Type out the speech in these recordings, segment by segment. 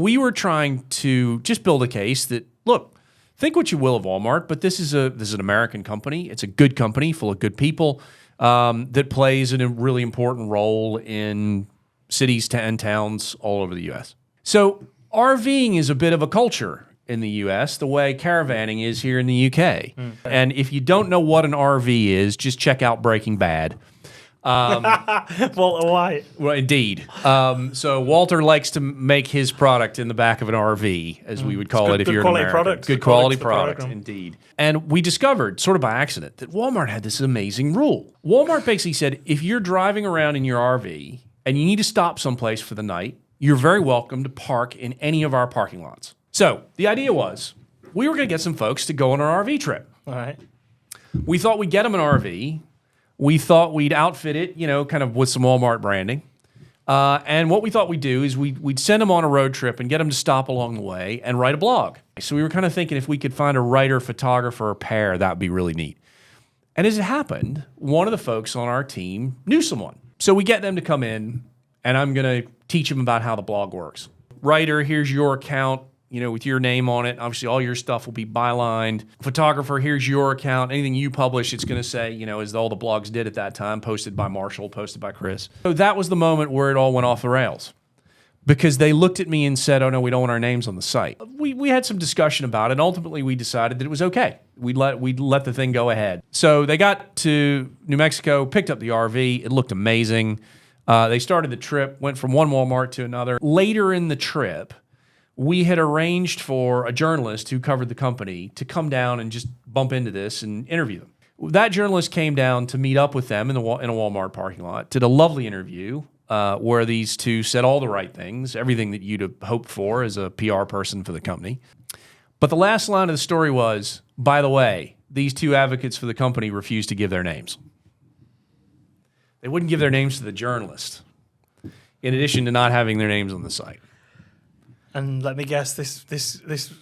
we were trying to just build a case that, look, think what you will of Walmart, but this is an American company. It's a good company full of good people that plays a really important role in cities and towns all over the U.S. So RVing is a bit of a culture in the U.S. the way caravanning is here in the U.K. And if you don't know what an RV is, just check out Breaking Bad. Walter White. Well, indeed. So Walter likes to make his product in the back of an RV, as we would call it if you're an American. Product. Good quality product, indeed. And we discovered, sort of by accident, that Walmart had this amazing rule. Walmart basically said, if you're driving around in your RV and you need to stop someplace for the night, you're very welcome to park in any of our parking lots. So the idea was, we were going to get some folks to go on an RV trip. All right. We thought we'd get them an RV. We thought we'd outfit it, kind of with some Walmart branding. And what we thought we'd do is we'd send them on a road trip and get them to stop along the way and write a blog. So we were kind of thinking if we could find a writer, photographer, or pair, that would be really neat. And as it happened, one of the folks on our team knew someone. So we get them to come in, and I'm going to teach them about how the blog works. Writer, here's your account. With your name on it. Obviously, all your stuff will be bylined. Photographer, here's your account. Anything you publish, it's going to say, as all the blogs did at that time, posted by Marshall, posted by Chris. So that was the moment where it all went off the rails. Because they looked at me and said, oh, no, we don't want our names on the site. We had some discussion about it, and ultimately we decided that it was okay. We'd let the thing go ahead. So they got to New Mexico, picked up the RV. It looked amazing. They started the trip, went from one Walmart to another. Later in the trip, we had arranged for a journalist who covered the company to come down and just bump into this and interview them. That journalist came down to meet up with them in a Walmart parking lot, did a lovely interview where these two said all the right things, everything that you'd have hoped for as a PR person for the company. But the last line of the story was, by the way, these two advocates for the company refused to give their names. They wouldn't give their names to the journalist, in addition to not having their names on the site. And let me guess, this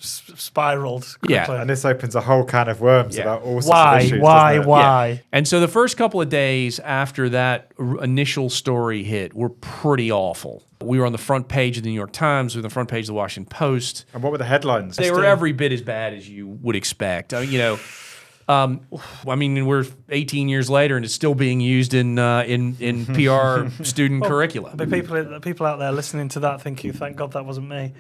spiraled quickly. Yeah. And this opens a whole can of worms about all sorts of issues. Why? Yeah. And so the first couple of days after that initial story hit were pretty awful. We were on the front page of the New York Times, we were on the front page of the Washington Post. And what were the headlines? They were every bit as bad as you would expect. We're 18 years later, and it's still being used in PR student curricula. There'll be people out there listening to that thinking, thank God that wasn't me.